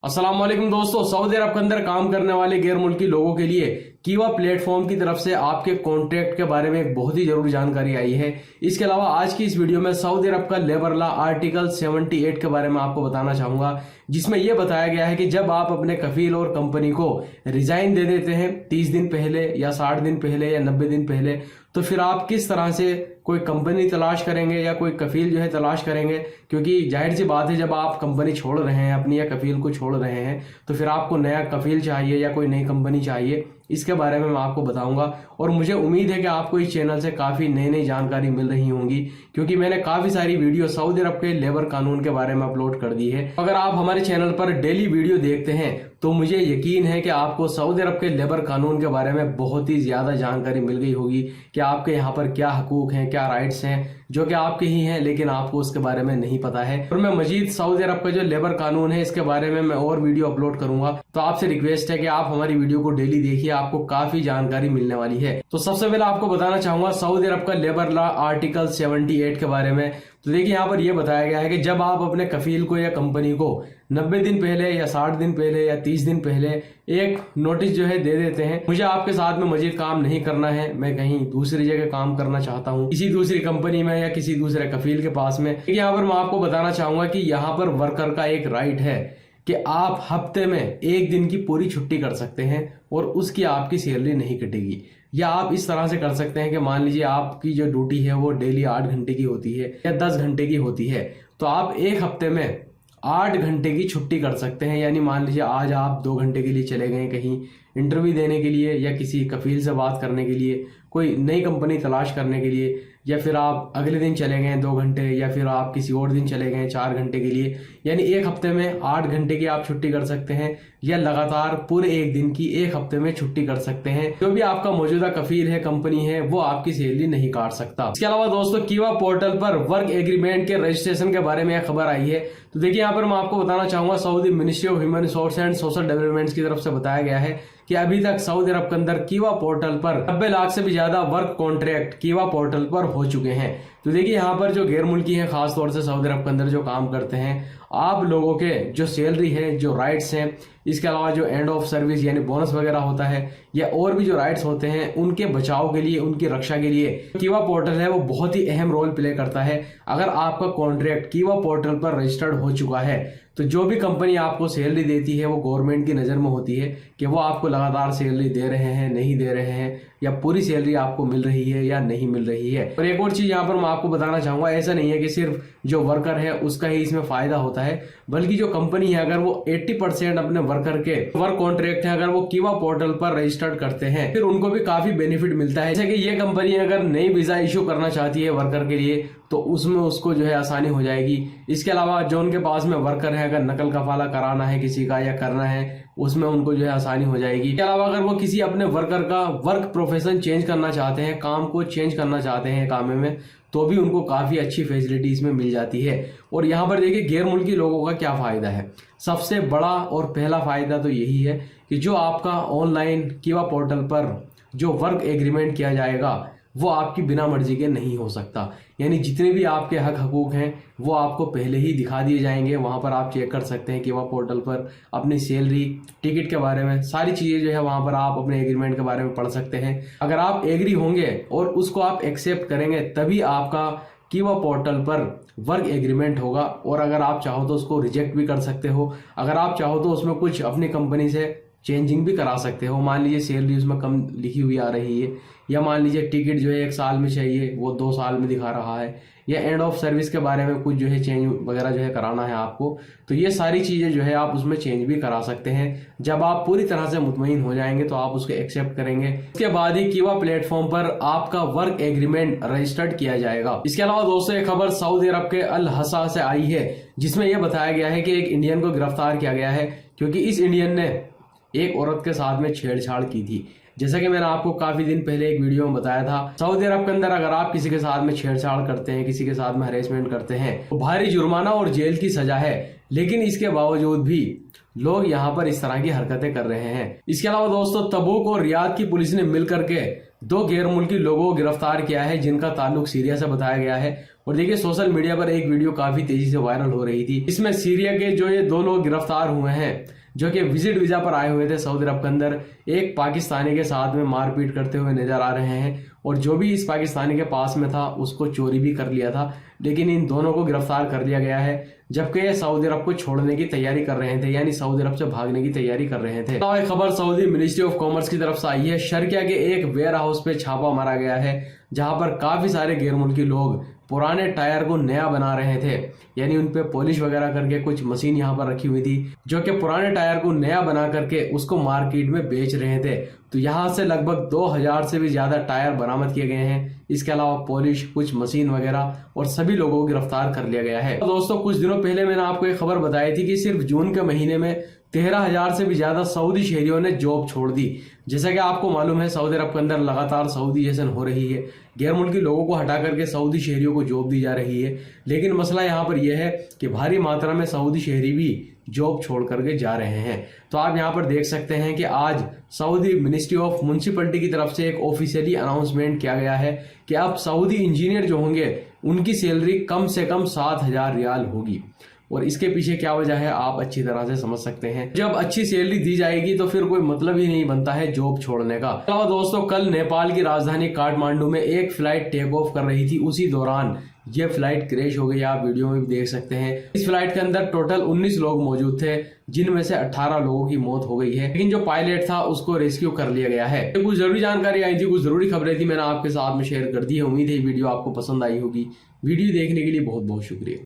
अस्सलाम वालेकुम दोस्तों, सऊदी अरब के अंदर काम करने वाले गैर मुल्की लोगों के लिए कीवा प्लेटफॉर्म की तरफ से आपके कॉन्ट्रैक्ट के बारे में एक बहुत ही जरूरी जानकारी आई है। इसके अलावा आज की इस वीडियो में सऊदी अरब का लेबर लॉ आर्टिकल 78 के बारे में आपको बताना चाहूंगा, जिसमें यह बताया गया है कि जब आप अपने कफील और कंपनी को रिजाइन दे देते हैं 30 दिन पहले या 60 दिन पहले या 90 दिन पहले, तो फिर आप किस तरह से कोई कंपनी तलाश करेंगे या कोई कफील जो है तलाश करेंगे। क्योंकि जाहिर सी बात है, जब आप कंपनी छोड़ रहे हैं अपनी या कफील को छोड़ रहे हैं तो फिर आपको नया कफील चाहिए या कोई नई कंपनी चाहिए। इसके बारे में मैं आपको बताऊंगा और मुझे उम्मीद है कि आपको इस चैनल से काफी नई नई जानकारी मिल रही होंगी, क्योंकि मैंने काफी सारी वीडियो सऊदी अरब के लेबर कानून के बारे में अपलोड कर दी है। अगर आप हमारे चैनल पर डेली वीडियो देखते हैं तो मुझे यकीन है कि आपको सऊदी अरब के लेबर कानून के बारे में बहुत ही ज्यादा जानकारी मिल गई होगी कि आपके यहाँ पर क्या हकूक हैं, क्या राइट्स हैं, जो कि आपके ही हैं लेकिन आपको उसके बारे में नहीं पता है। और मैं मजीद सऊदी अरब का जो लेबर कानून है इसके बारे में मैं और वीडियो अपलोड करूंगा, तो आपसे रिक्वेस्ट है कि आप हमारी वीडियो को डेली देखिए, आपको काफी जानकारी मिलने वाली है। तो सबसे पहले आपको बताना चाहूंगा सऊदी अरब का लेबर लॉ आर्टिकल 78 के बारे में। तो देखिए, यहाँ पर यह बताया गया है कि जब आप अपने कफील को या कंपनी को 90 दिन पहले या 60 दिन पहले या 30 दिन पहले एक नोटिस जो है दे देते हैं, मुझे आपके साथ में मजीद काम नहीं करना है, मैं कहीं दूसरी जगह काम करना चाहता हूँ, किसी दूसरी कंपनी में या किसी दूसरे कफील के पास में। यहाँ पर मैं आपको बताना चाहूंगा कि यहाँ पर वर्कर का एक राइट है कि आप हफ्ते में एक दिन की पूरी छुट्टी कर सकते हैं और उसकी आपकी सैलरी नहीं कटेगी। या आप इस तरह से कर सकते हैं कि मान लीजिए आपकी जो ड्यूटी है वो डेली 8 घंटे की होती है या 10 घंटे की होती है, तो आप एक हफ्ते में 8 घंटे की छुट्टी कर सकते हैं। यानी मान लीजिए आज आप 2 घंटे के लिए चले गए कहीं इंटरव्यू देने के लिए या किसी कफील से बात करने के लिए, कोई नई कंपनी तलाश करने के लिए, या फिर आप अगले दिन चले गए 2 घंटे, या फिर आप किसी और दिन चले गए 4 घंटे के लिए। यानी एक हफ्ते में 8 घंटे की आप छुट्टी कर सकते हैं या लगातार पूरे एक दिन की एक हफ्ते में छुट्टी कर सकते हैं। जो भी आपका मौजूदा कफील है, कंपनी है, वो आपकी सैलरी नहीं काट सकता। इसके अलावा दोस्तों, कीवा पोर्टल पर वर्क एग्रीमेंट के रजिस्ट्रेशन के बारे में एक खबर आई है। तो देखिए, यहाँ पर मैं आपको बताना चाहूंगा Saudi ministry of human resource and social development की तरफ से बताया गया है कि अभी तक सऊदी अरब के अंदर कीवा पोर्टल पर 90 लाख से भी ज्यादा वर्क कॉन्ट्रैक्ट कीवा पोर्टल पर हो चुके हैं। तो देखिए, यहाँ पर जो गैर मुल्की हैं, खासतौर से सऊदी अरब के अंदर जो काम करते हैं, आप लोगों के जो सैलरी है, जो राइट्स हैं, इसके अलावा जो एंड ऑफ सर्विस यानी बोनस वगैरह होता है या और भी जो राइट्स होते हैं, उनके बचाव के लिए, उनकी रक्षा के लिए कीवा पोर्टल है वो बहुत ही अहम रोल प्ले करता है। अगर आपका कॉन्ट्रैक्ट कीवा पोर्टल पर रजिस्टर्ड हो चुका है तो जो भी कंपनी आपको सैलरी देती है वो गवर्नमेंट की नज़र में होती है कि वो आपको लगातार सैलरी दे रहे हैं, नहीं दे रहे हैं, या पूरी सैलरी आपको मिल रही है या नहीं मिल रही है। और एक और चीज़ यहाँ पर मैं आपको बताना चाहूँगा, ऐसा नहीं है कि सिर्फ जो वर्कर है उसका ही इसमें फायदा होता है, बल्कि जो कंपनी है अगर वो 80% अपने वर्कर के वर्क कॉन्ट्रैक्ट है अगर वो कीवा पोर्टल पर रजिस्टर्ड करते हैं, फिर उनको भी काफी बेनिफिट मिलता है। जैसे कि ये कंपनी अगर नई वीजा इशू करना चाहती है वर्कर के लिए तो उसमें उसको जो है आसानी हो जाएगी। इसके अलावा जो उनके पास में वर्कर है, अगर नकल कफाला कराना है किसी का या करना है, उसमें उनको जो है आसानी हो जाएगी। इसके अलावा अगर वो किसी अपने वर्कर का वर्क प्रोफेशन चेंज करना चाहते हैं, काम को चेंज करना चाहते हैं काम में, तो भी उनको काफी अच्छी फैसिलिटी इसमें मिल जाती है। और यहाँ पर देखिए, गैर मुल्की लोगों का क्या फायदा है। सबसे बड़ा और पहला फायदा तो यही है कि जो आपका ऑनलाइन कीवा पोर्टल पर जो वर्क एग्रीमेंट किया जाएगा वो आपकी बिना मर्जी के नहीं हो सकता। यानी जितने भी आपके हक हकूक हैं वो आपको पहले ही दिखा दिए जाएंगे। वहां पर आप चेक कर सकते हैं कि वह पोर्टल पर अपनी सैलरी, टिकट के बारे में सारी चीजें जो है वहां पर आप अपने एग्रीमेंट के बारे में पढ़ सकते हैं। अगर आप एग्री होंगे और उसको आप एक्सेप्ट करेंगे तभी आपका कीवा पोर्टल पर वर्क एग्रीमेंट होगा। और अगर आप चाहो तो उसको रिजेक्ट भी कर सकते हो। अगर आप चाहो तो उसमें कुछ अपनी कंपनी से चेंजिंग भी करा सकते हो। मान लीजिए सैलरी उसमें कम लिखी हुई आ रही है, या मान लीजिए टिकट जो है 1 साल में चाहिए वो 2 साल में दिखा रहा है, या एंड ऑफ सर्विस के बारे में कुछ जो है चेंज वगैरह जो है कराना है आपको, तो ये सारी चीजें जो है आप उसमें चेंज भी करा सकते हैं। जब आप पूरी तरह से मुतमईन हो जाएंगे तो आप उसको एक्सेप्ट करेंगे। उसके बाद ही कीवा प्लेटफॉर्म पर आपका वर्क एग्रीमेंट रजिस्टर्ड किया जाएगा। इसके अलावा दोस्तों, एक खबर सऊदी अरब के अल हसा से आई है जिसमें यह बताया गया है कि एक इंडियन को गिरफ्तार किया गया है क्योंकि इस इंडियन ने एक औरत के साथ में छेड़छाड़ की थी। जैसा कि मैंने आपको काफी दिन पहले एक वीडियो में बताया था, सऊदी अरब के अंदर अगर आप किसी के साथ में छेड़छाड़ करते हैं, किसी के साथ में हरेसमेंट करते हैं तो भारी जुर्माना और जेल की सजा है। लेकिन इसके बावजूद भी लोग यहाँ पर इस तरह की हरकतें कर रहे हैं। इसके अलावा दोस्तों, तबूक और रियाद की पुलिस ने मिलकर के 2 गैर मुल्की लोगों को गिरफ्तार किया है जिनका ताल्लुक सीरिया से बताया गया है। और देखिए सोशल मीडिया पर एक वीडियो काफी तेजी से वायरल हो रही थी। इसमें सीरिया के जो ये 2 लोग गिरफ्तार हुए हैं जो कि विजिट वीजा पर आए हुए थे सऊदी अरब के अंदर, एक पाकिस्तानी के साथ में मारपीट करते हुए नजर आ रहे हैं और जो भी इस पाकिस्तानी के पास में था उसको चोरी भी कर लिया था। लेकिन इन दोनों को गिरफ्तार कर लिया गया है जबकि ये सऊदी अरब को छोड़ने की तैयारी कर रहे थे, यानी सऊदी अरब से भागने की तैयारी कर रहे थे। तो एक खबर सऊदी मिनिस्ट्री ऑफ कॉमर्स की तरफ से आई है। शर्किया के एक वेयर हाउस पे छापा मारा गया है जहां पर काफी सारे गैर मुल्की लोग पुराने टायर को नया बना रहे थे, यानी उन पे पॉलिश वगैरह करके कुछ मशीन यहाँ पर रखी हुई थी जो कि पुराने टायर को नया बना करके उसको मार्केट में बेच रहे थे। तो यहाँ से लगभग 2000 से भी ज्यादा टायर बरामद किए गए हैं। इसके अलावा पॉलिश, कुछ मशीन वगैरह और सभी लोगों को गिरफ्तार कर लिया गया है। तो दोस्तों कुछ दिनों पहले मैंने आपको एक खबर बताई थी कि सिर्फ जून के महीने में 13,000 से भी ज्यादा सऊदी शहरियों ने जॉब छोड़ दी। जैसा कि आपको मालूम है सऊदी अरब के अंदर लगातार सऊदीजेशन हो रही है, गैर मुल्की लोगों को हटा करके सऊदी शहरियों को जॉब दी जा रही है। लेकिन मसला यहाँ पर यह है कि भारी मात्रा में सऊदी शहरी भी जॉब छोड़ करके जा रहे हैं। तो आप यहाँ पर देख सकते हैं कि आज सऊदी मिनिस्ट्री ऑफ म्युनिसिपैलिटी की तरफ से एक ऑफिशियली अनाउंसमेंट किया गया है कि अब सऊदी इंजीनियर जो होंगे उनकी सैलरी कम से कम 7,000 रियाल होगी। और इसके पीछे क्या वजह है आप अच्छी तरह से समझ सकते हैं। जब अच्छी सैलरी दी जाएगी तो फिर कोई मतलब ही नहीं बनता है जॉब छोड़ने का। तो दोस्तों कल नेपाल की राजधानी काठमांडू में एक फ्लाइट टेक ऑफ कर रही थी, उसी दौरान ये फ्लाइट क्रैश हो गई। आप वीडियो में भी देख सकते हैं। इस फ्लाइट के अंदर टोटल 19 लोग मौजूद थे जिनमें से 18 लोगों की मौत हो गई है, लेकिन जो पायलट था उसको रेस्क्यू कर लिया गया है। कुछ जरूरी जानकारी आई थी, कुछ जरूरी खबरें थी, मैंने आपके साथ में शेयर कर दी है। उम्मीद है वीडियो आपको पसंद आई होगी। वीडियो देखने के लिए बहुत बहुत शुक्रिया।